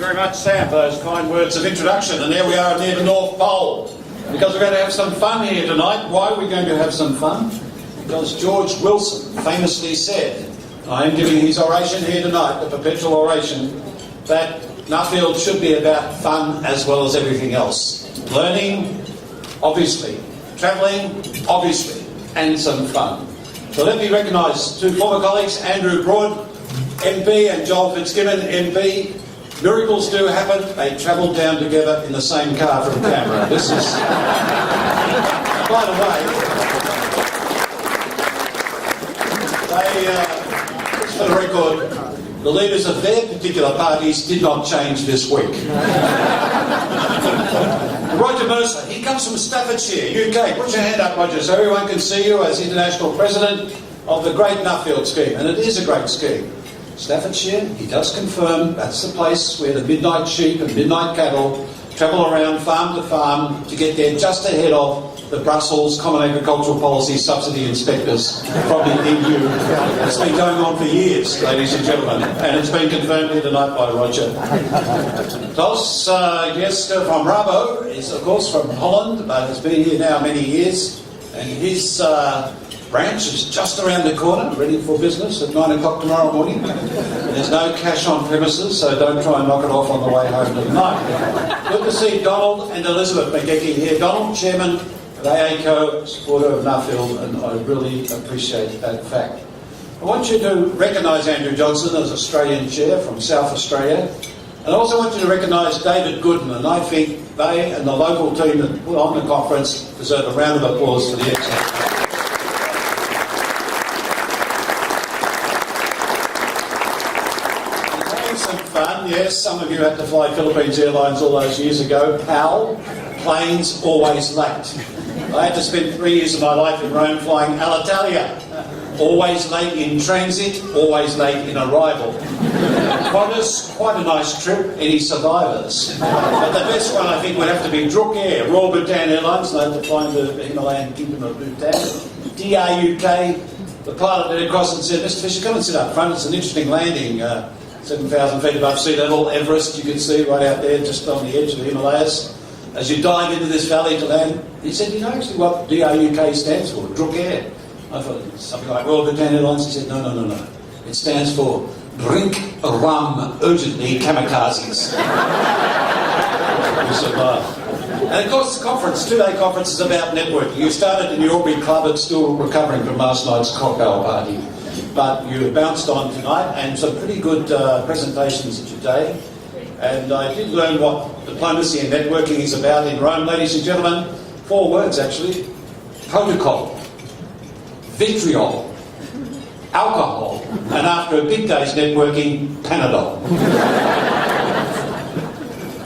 very much, Sam, for those kind words of introduction. And there we are near the North Pole, because we're going to have some fun here tonight. Why are we going to have some fun? Because George Wilson famously said, I am giving his oration here tonight, the perpetual oration, that Nuffield should be about fun as well as everything else. Learning, obviously. Travelling, obviously. And some fun. So let me recognise two former colleagues, Andrew Broad, MP, and Joel Fitzgibbon, MP. Miracles do happen. They travelled down together in the same car from Canberra. This is... By the way, just for the record, the leaders of their particular parties did not change this week. Roger Mercer, he comes from Staffordshire, UK. Put your hand up, Roger, so everyone can see you as International President of the Great Nuffield Scheme. And it is a great scheme. Staffordshire, he does confirm, that's the place where the midnight sheep and midnight cattle travel around farm to farm to get there just ahead of the Brussels Common Agricultural Policy subsidy inspectors from the EU. It's been going on for years, ladies and gentlemen, and it's been confirmed here tonight by Roger. Tos, yes, from Rabo is, of course, from Holland, but has been here now many years, and his branch is just around the corner, ready for business at 9 o'clock tomorrow morning. There's no cash on premises, so don't try and knock it off on the way home tonight. Good to see Donald and Elizabeth McGeeckie here. Donald, Chairman of AACO, supporter of Nuffield, and I really appreciate that fact. I want you to recognise Andrew Johnson as Australian Chair from South Australia, and I also want you to recognise David Gooden, and I think they and the local team that put on the conference deserve a round of applause for the excellent. Fun, yes, some of you had to fly Philippines Airlines all those years ago. PAL, planes always late. I had to spend 3 years of my life in Rome flying Alitalia. Always late in transit, always late in arrival. Qantas, quite a nice trip. Any survivors? But the best one I think would have to be Druk Air, Royal Bhutan Airlines, and I had to fly into the Himalayan kingdom of Bhutan. DRUK, the pilot went across and said, Mr. Fischer, come and sit up front, it's an interesting landing. 7,000 feet above sea level, Everest, you can see right out there, just on the edge of the Himalayas. As you dive into this valley to land, he said, you know actually what DRUK stands for? Druk Air. I thought, something like Royal Bhutan Airlines. He said, no. It stands for Drink Rum Urgently Kamikazes. We survived. And of course, the conference, two-day conference, is about networking. You started in your Aubrey Club, it's still recovering from last night's cocktail party. But you bounced on tonight, and some pretty good presentations today. And I did learn what diplomacy and networking is about in Rome, ladies and gentlemen. 4 words, actually. Protocol, vitriol, alcohol, and after a big day's networking, Panadol.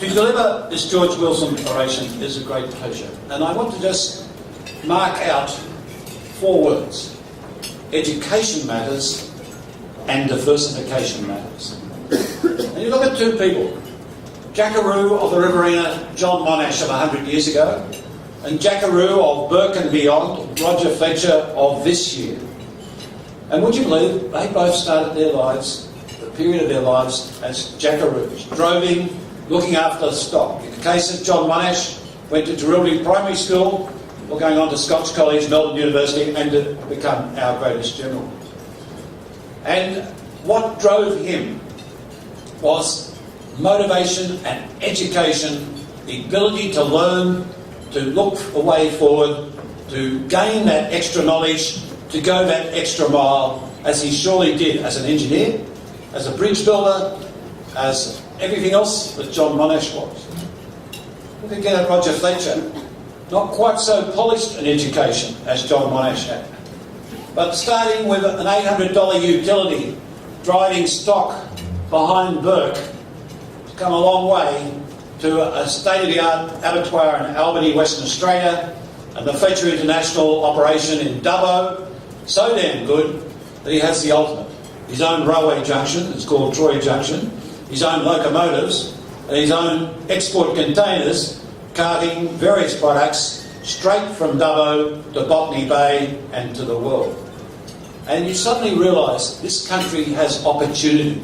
To deliver this George Wilson oration is a great pleasure. And I want to just mark out 4 words. Education matters and diversification matters. And you look at 2 people, Jackaroo of the Riverina, John Monash of 100 years ago, and Jackaroo of Burke and beyond, Roger Fletcher of this year. And would you believe, they both started their lives, the period of their lives, as Jackaroos, droving, looking after stock. In the case of John Monash, went to Jerilderie Primary School, or going on to Scotch College, Melbourne University, and to become our greatest general. And what drove him was motivation and education, the ability to learn, to look a way forward, to gain that extra knowledge, to go that extra mile, as he surely did as an engineer, as a bridge builder, as everything else that John Monash was. Look again at Roger Fletcher. Not quite so polished an education as John Monash had. But starting with an $800 utility, driving stock behind Burke, to come a long way to a state-of-the-art abattoir in Albany, Western Australia, and the Fletcher International operation in Dubbo, so damn good that he has the ultimate. His own railway junction, it's called Troy Junction, his own locomotives, and his own export containers, carting various products straight from Dubbo to Botany Bay and to the world. And you suddenly realise this country has opportunity.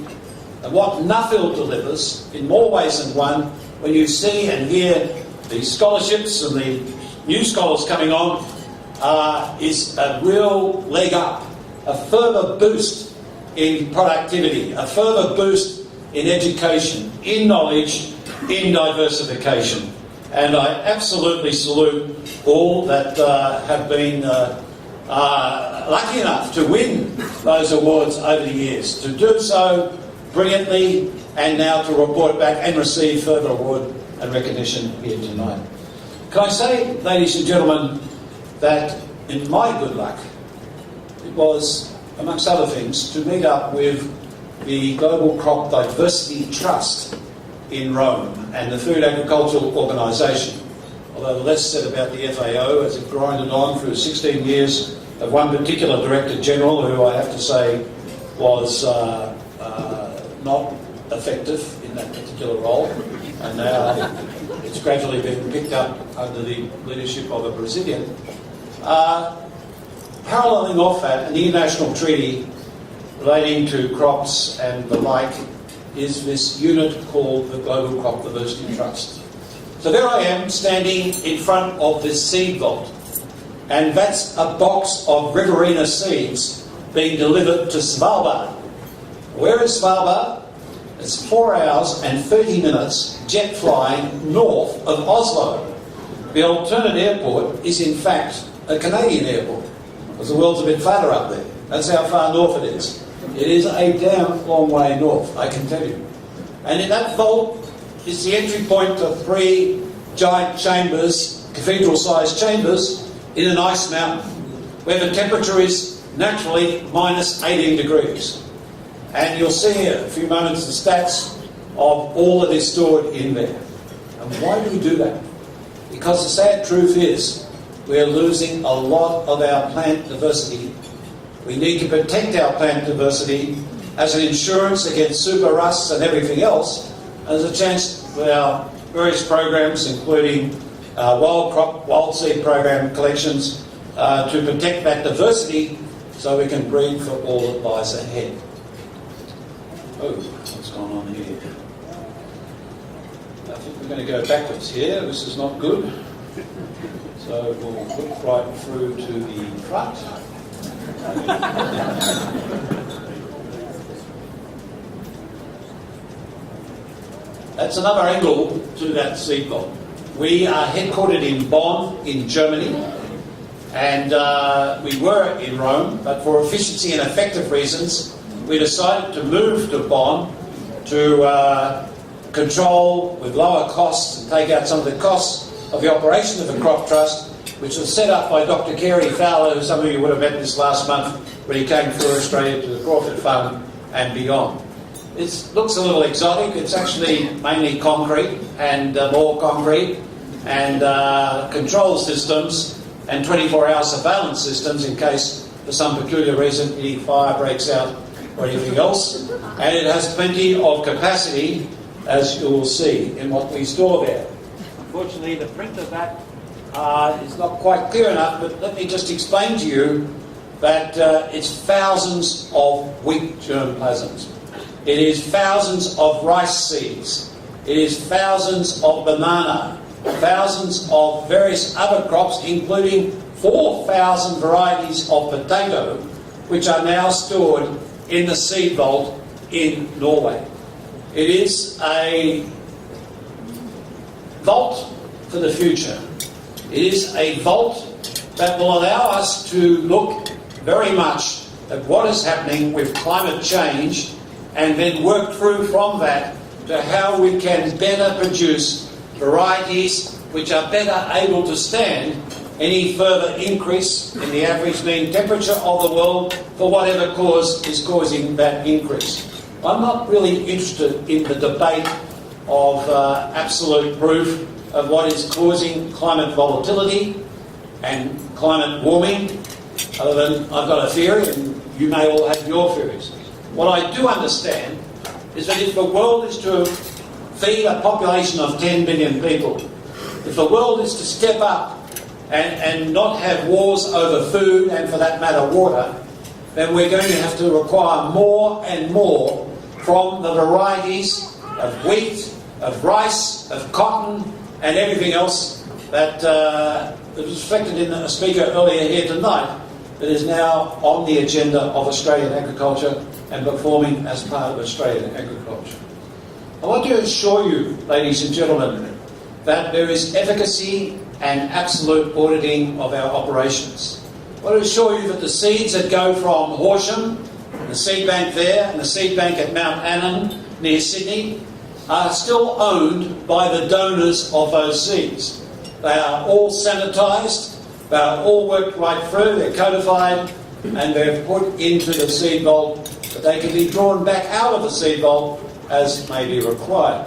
And what Nuffield delivers, in more ways than one, when you see and hear the scholarships and the new scholars coming on, is a real leg up, a further boost in productivity, a further boost in education, in knowledge, in diversification. And I absolutely salute all that have been lucky enough to win those awards over the years, to do so brilliantly, and now to report back and receive further award and recognition here tonight. Can I say, ladies and gentlemen, that in my good luck, it was, amongst other things, to meet up with the Global Crop Diversity Trust in Rome and the Food Agricultural Organisation. Although the less said about the FAO as it grinded on through 16 years of one particular Director General, who I have to say was not effective in that particular role, and now it's gradually been picked up under the leadership of a Brazilian. Paralleling off that, an international treaty relating to crops and the like is this unit called the Global Crop Diversity Trust. So there I am standing in front of this seed vault, and that's a box of Riverina seeds being delivered to Svalbard. Where is Svalbard? It's 4 hours and 30 minutes jet flying north of Oslo. The alternate airport is in fact a Canadian airport, because the world's a bit flatter up there. That's how far north it is. It is a damn long way north, I can tell you. And in that vault is the entry point to 3 giant chambers, cathedral-sized chambers, in an ice mountain, where the temperature is naturally minus 18 degrees. And you'll see in a few moments the stats of all that is stored in there. And why do we do that? Because the sad truth is we're losing a lot of our plant diversity. We need to protect our plant diversity as an insurance against super rusts and everything else, as a chance with our various programs, including wild seed program collections, to protect that diversity so we can breed for all that lies ahead. Oh, what's going on here? I think we're going to go backwards here. This is not good. So we'll look right through to the front. That's another angle to that seed vault. We are headquartered in Bonn, in Germany, and we were in Rome, but for efficiency and effective reasons, we decided to move to Bonn to control with lower costs and take out some of the costs of the operation of the Crop Trust, which was set up by Dr. Kerry Fowler, who some of you would have met this last month when he came through Australia to the Crawford Fund and beyond. It looks a little exotic. It's actually mainly concrete and more concrete and control systems and 24-hour surveillance systems in case for some peculiar reason any fire breaks out or anything else. And it has plenty of capacity, as you will see in what we store there. Unfortunately, the print of that is not quite clear enough, but let me just explain to you that it's thousands of wheat germplasms. It is thousands of rice seeds. It is thousands of banana, thousands of various other crops, including 4,000 varieties of potato, which are now stored in the seed vault in Norway. It is a vault for the future. It is a vault that will allow us to look very much at what is happening with climate change and then work through from that to how we can better produce varieties which are better able to stand any further increase in the average mean temperature of the world for whatever cause is causing that increase. I'm not really interested in the debate of absolute proof of what is causing climate volatility and climate warming, other than I've got a theory and you may all have your theories. What I do understand is that if the world is to feed a population of 10 billion people, if the world is to step up and not have wars over food and, for that matter, water, then we're going to have to require more and more from the varieties of wheat, of rice, of cotton, and everything else that was reflected in a speaker earlier here tonight that is now on the agenda of Australian agriculture and performing as part of Australian agriculture. I want to assure you, ladies and gentlemen, that there is efficacy and absolute auditing of our operations. I want to assure you that the seeds that go from Horsham, the seed bank there, and the seed bank at Mount Annan near Sydney, are still owned by the donors of those seeds. They are all sanitised, they are all worked right through, they're codified, and they're put into the seed vault, but they can be drawn back out of the seed vault as may be required.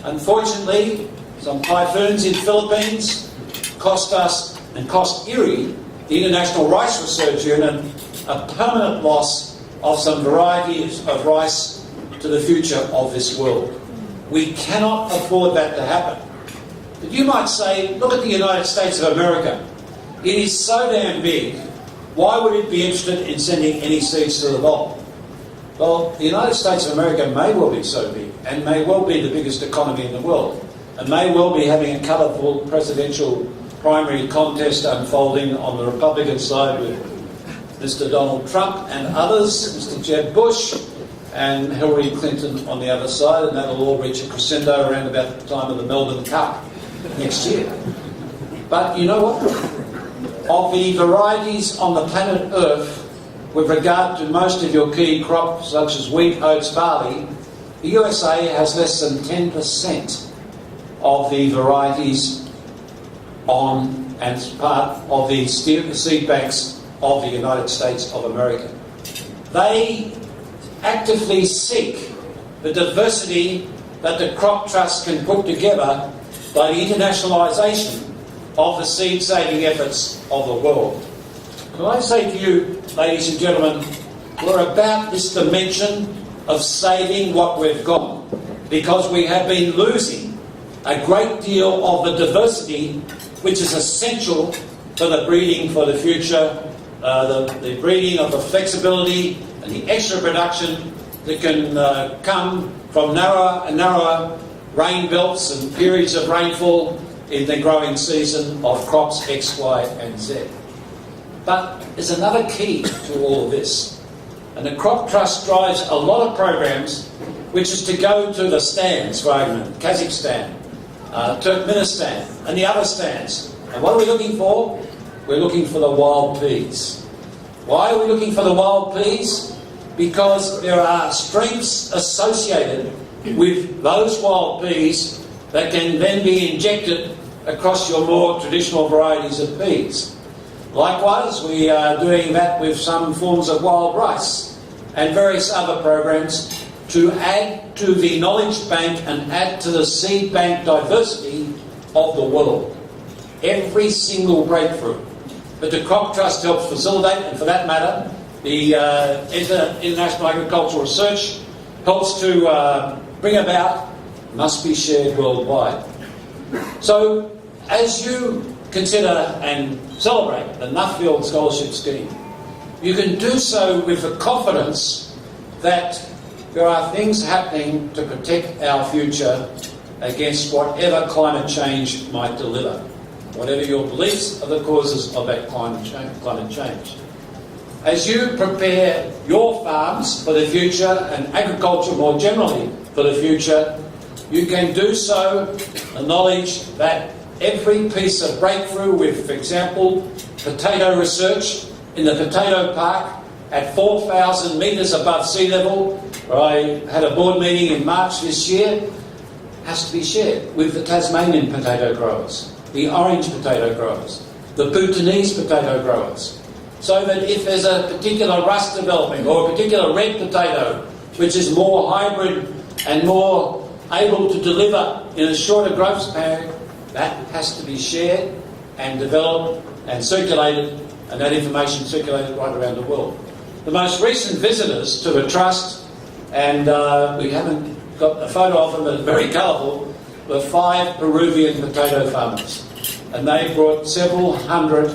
Unfortunately, some typhoons in Philippines cost us, and cost IRRI, the International Rice Research Unit, a permanent loss of some varieties of rice to the future of this world. We cannot afford that to happen. But you might say, look at the United States of America. It is so damn big, why would it be interested in sending any seeds to the vault? Well, the United States of America may well be so big, and may well be the biggest economy in the world, and may well be having a colourful presidential primary contest unfolding on the Republican side with Mr. Donald Trump and others, Mr. Jeb Bush, and Hillary Clinton on the other side, and that'll all reach a crescendo around about the time of the Melbourne Cup next year. But you know what? Of the varieties on the planet Earth, with regard to most of your key crops such as wheat, oats, barley, the USA has less than 10% of the varieties on and part of the seed banks of the United States of America. They actively seek the diversity that the crop trust can put together by the internationalisation of the seed-saving efforts of the world. Can I say to you, ladies and gentlemen, we're about this dimension of saving what we've got, because we have been losing a great deal of the diversity which is essential for the breeding for the future, the breeding of the flexibility and the extra production that can come from narrower and narrower rain belts and periods of rainfall in the growing season of crops X, Y and Z. But there's another key to all of this, and the Crop Trust drives a lot of programs which is to go to the stands, for argument, Kazakhstan, Turkmenistan and the other stands. And what are we looking for? We're looking for the wild peas. Why are we looking for the wild peas? Because there are strengths associated with those wild peas that can then be injected across your more traditional varieties of peas. Likewise, we are doing that with some forms of wild rice and various other programs to add to the knowledge bank and add to the seed bank diversity of the world. Every single breakthrough that the Crop Trust helps facilitate, and for that matter, the International Agricultural Research helps to bring about, must be shared worldwide. So, as you consider and celebrate the Nuffield Scholarship Scheme, you can do so with the confidence that there are things happening to protect our future against whatever climate change might deliver, whatever your beliefs are the causes of that climate change. As you prepare your farms for the future and agriculture more generally for the future, you can do so in the knowledge that every piece of breakthrough with, for example, potato research in the potato park at 4,000 metres above sea level, where I had a board meeting in March this year, has to be shared with the Tasmanian potato growers, the orange potato growers, the Bhutanese potato growers, so that if there's a particular rust developing or a particular red potato which is more hybrid and more able to deliver in a shorter growth span, that has to be shared and developed and circulated, and that information circulated right around the world. The most recent visitors to the Trust, and we haven't got a photo of them, but it's very colourful, were 5 Peruvian potato farmers. And they brought several hundred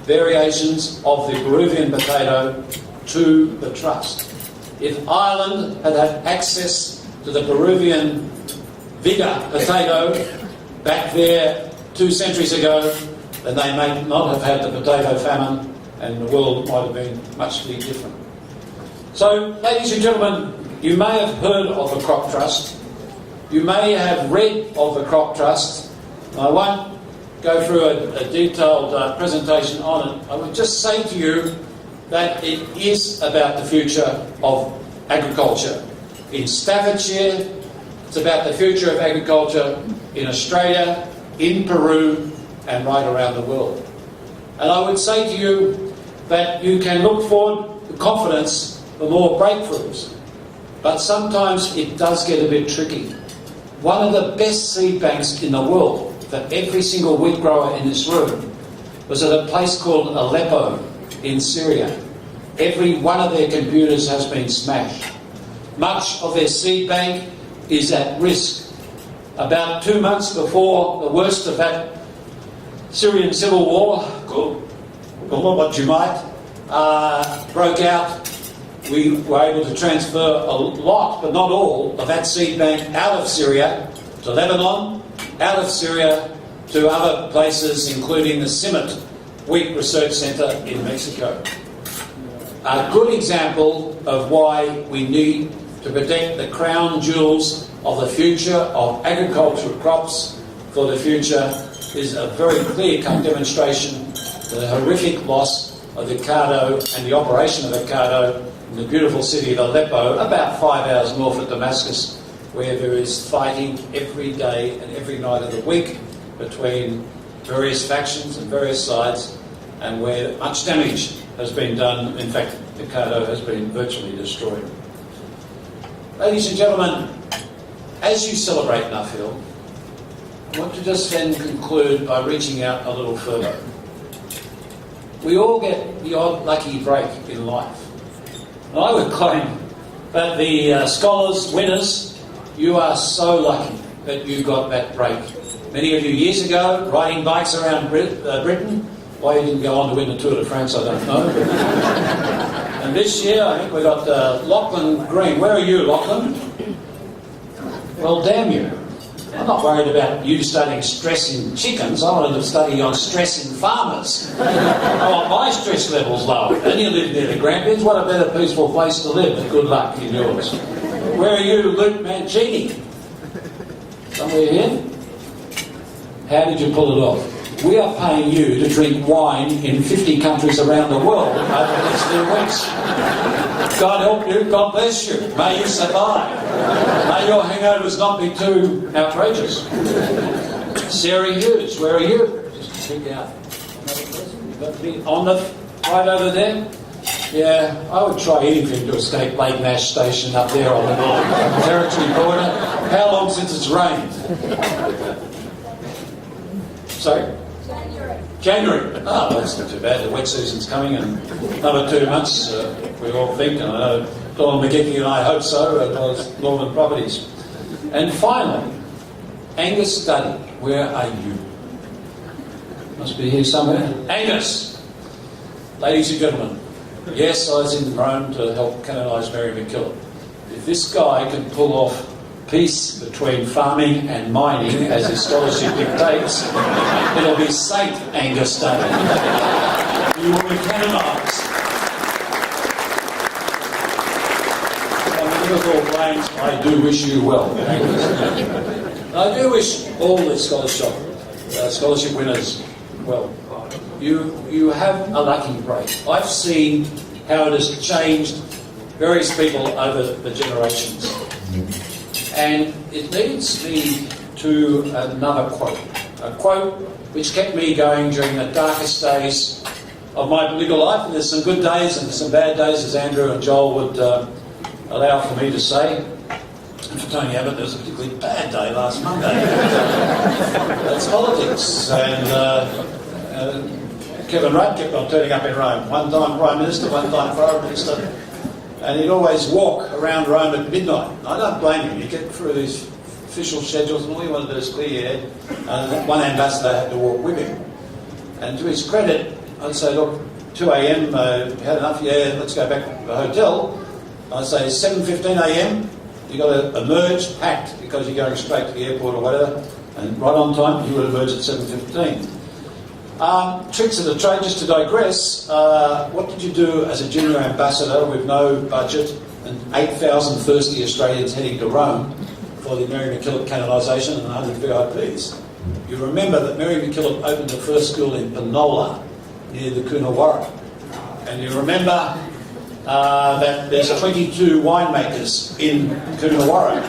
variations of the Peruvian potato to the Trust. if Ireland had had access to the Peruvian Viga potato back there 2 centuries ago, then they may not have had the potato famine and the world might have been muchly different. So, ladies and gentlemen, you may have heard of the Crop Trust. You may have read of the Crop Trust. I won't go through a detailed presentation on it. I would just say to you that it is about the future of agriculture. In Staffordshire, it's about the future of agriculture in Australia, in Peru, and right around the world. And I would say to you that you can look forward with confidence for more breakthroughs. But sometimes it does get a bit tricky. One of the best seed banks in the world for every single wheat grower in this room was at a place called Aleppo in Syria. Every one of their computers has been smashed. Much of their seed bank is at risk. About 2 months before the worst of that Syrian civil war, call what you might, broke out, we were able to transfer a lot, but not all, of that seed bank out of Syria to Lebanon, out of Syria to other places, including the Simmet Wheat Research Centre in Mexico. A good example of why we need to protect the crown jewels of the future of agricultural crops for the future is a very clear-cut demonstration of the horrific loss of the Cardo and the operation of the Cardo in the beautiful city of Aleppo, about 5 hours north of Damascus, where there is fighting every day and every night of the week between various factions and various sides, and where much damage has been done. In fact, the Cardo has been virtually destroyed. Ladies and gentlemen, as you celebrate Nuffield, I want to just then conclude by reaching out a little further. We all get the odd lucky break in life. And I would claim that the scholars, winners, you are so lucky that you got that break. Many of you years ago, riding bikes around Britain. Why you didn't go on to win the Tour de France, I don't know. And this year, I think we got Lachlan Green. Where are you, Lachlan? Well, damn you. I'm not worried about you studying stressing chickens. I wanted to study on stressing farmers. I want my stress levels low. And you live near the Grampians. What a better peaceful place to live. Good luck in yours. Where are you, Luke Mancini? Somewhere here? How did you pull it off? We are paying you to drink wine in 50 countries around the world over the next few weeks. God help you, God bless you. May you survive. May your hangovers not be too outrageous. Sarah Hughes, where are you? Just pick out another person. You've got to be on the right over there. Yeah, I would try anything to escape Lake Nash Station up there on the territory border. How long since it's rained? Sorry? January. Oh, that's not too bad. The wet season's coming in another 2 months, we all think, and I know Donald McGeechy and I hope so, as well as Northern Properties. And finally, Angus Study, where are you? Must be here somewhere. Angus! Ladies and gentlemen, yes, I was in Rome to help canonise Mary MacKillop. If this guy can pull off peace between farming and mining, as his scholarship dictates, it'll be Saint Angus Day. You will be canonised. With all blames, I do wish you well. I do wish all the scholarship winners well. You have a lucky break. I've seen how it has changed various people over the generations. And it leads me to another quote. A quote which kept me going during the darkest days of my political life. And there's some good days and some bad days, as Andrew and Joel would allow for me to say. And for Tony Abbott, there was a particularly bad day last Monday. That's politics. And Kevin Rudd kept on turning up in Rome. One time Prime Minister, one time Foreign Minister. And he'd always walk around Rome at midnight. I don't blame him. You get through these official schedules and all you want to do is clear your head. And one ambassador had to walk with him. And to his credit, I'd say, look, 2 a.m, had enough, yeah, let's go back to the hotel. I say 7:15 a.m, you've got to emerge packed because you're going straight to the airport or whatever, and right on time, you would emerge at 7:15. Tricks of the trade, just to digress, what did you do as a junior ambassador with no budget and 8,000 thirsty Australians heading to Rome for the Mary MacKillop canonisation and 100 VIPs? You remember that Mary MacKillop opened the first school in Penola, near the Coonawarra. And you remember that there's 22 winemakers in Coonawarra.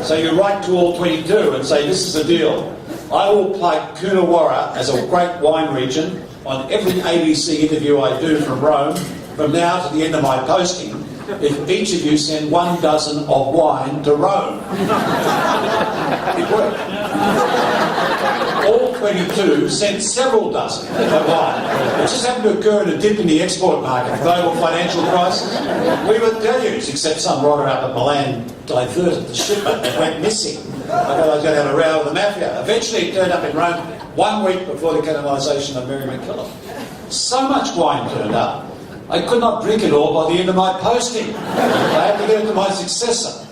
So you write to all 22 and say, this is the deal. I will plug Coonawarra as a great wine region on every ABC interview I do from Rome, from now to the end of my posting, if each of you send 1 dozen of wine to Rome. It worked. All 22 sent several dozen of wine. It just happened to occur in a dip in the export market, global financial crisis. We were deluged, except some rotter up at Milan diverted the shipment and went missing. I thought I was going to have a row with the mafia. Eventually it turned up in Rome 1 week before the canonisation of Mary MacKillop. So much wine turned up, I could not drink it all by the end of my posting. I had to get it to my successor.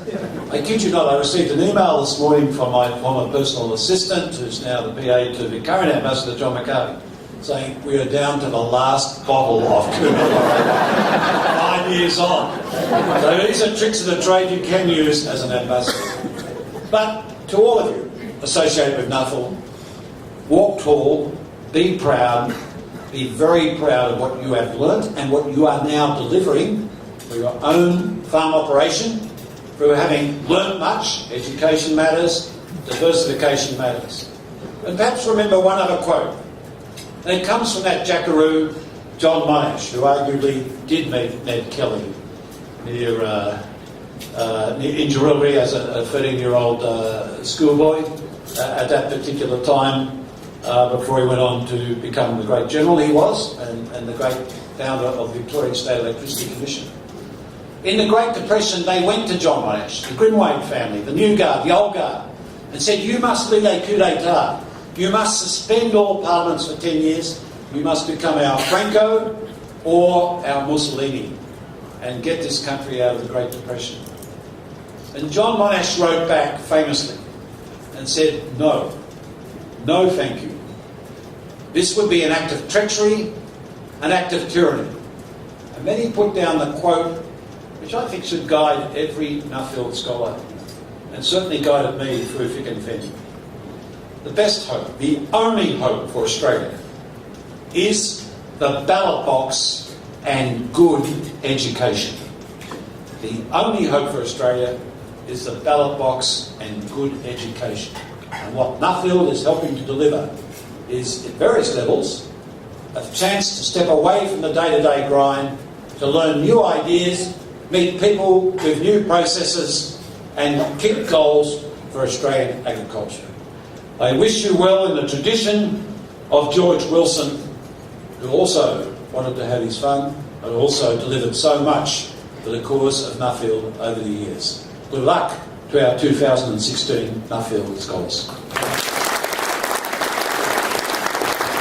I kid you not, I received an email this morning from my former personal assistant, who's now the PA to the current ambassador, John McCarthy, saying we are down to the last bottle of Coonawarra. 5 years on. So these are tricks of the trade you can use as an ambassador. But to all of you associated with Nuffield, walk tall, be proud, be very proud of what you have learnt and what you are now delivering for your own farm operation, for having learnt much. Education matters, diversification matters. And perhaps remember one other quote. And it comes from that jackaroo, John Monash, who arguably did meet Ned Kelly near Ingerilli as a 13-year-old schoolboy at that particular time, before he went on to become the great general he was, and the great founder of the Victorian State Electricity Commission. In the Great Depression, they went to John Monash, the Grimwade family, the new guard, the old guard, and said, you must lead a coup d'etat. You must suspend all parliaments for 10 years. You must become our Franco or our Mussolini and get this country out of the Great Depression. And John Monash wrote back famously and said, no, no thank you. This would be an act of treachery, an act of tyranny. And then he put down the quote, which I think should guide every Nuffield scholar, and certainly guided me through thick and thin. The best hope, the only hope for Australia, is the ballot box and good education. The only hope for Australia is the ballot box and good education. And what Nuffield is helping to deliver is, at various levels, a chance to step away from the day-to-day grind, to learn new ideas, meet people with new processes, and kick goals for Australian agriculture. I wish you well in the tradition of George Wilson, who also wanted to have his fun, but also delivered so much for the cause of Nuffield over the years. Good luck to our 2016 Nuffield Scholars.